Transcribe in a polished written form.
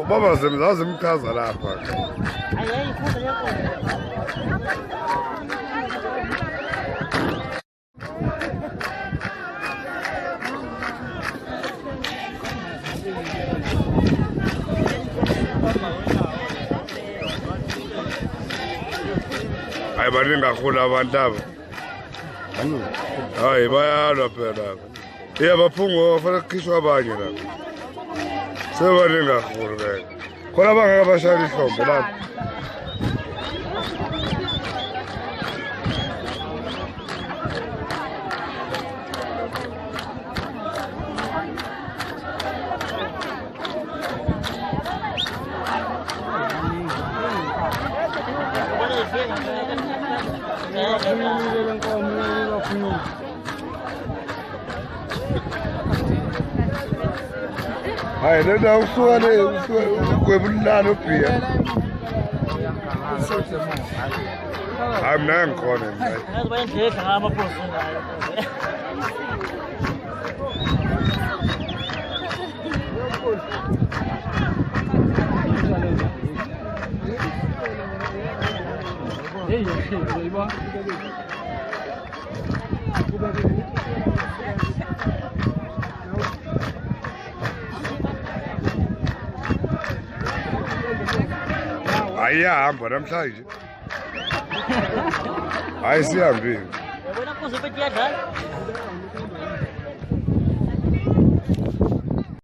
Baba zimchaza lapha. Hayi baningi kakhulu abantu aba. Hayi bayalwa phela. Baphungwa kufanele kukhishwe abanye lapha. Sebaningi kakhulu ke. Khona bangeke bashayela ihlombe lapha. Hayi lena usuka le kwebulala ubhiya. Hayi mina ngikhona nje. Bayendlela ngamaphoso ngayo. Ayahamba namhlanje. Hayi sihambile. Yabona kuze bethi yadlala.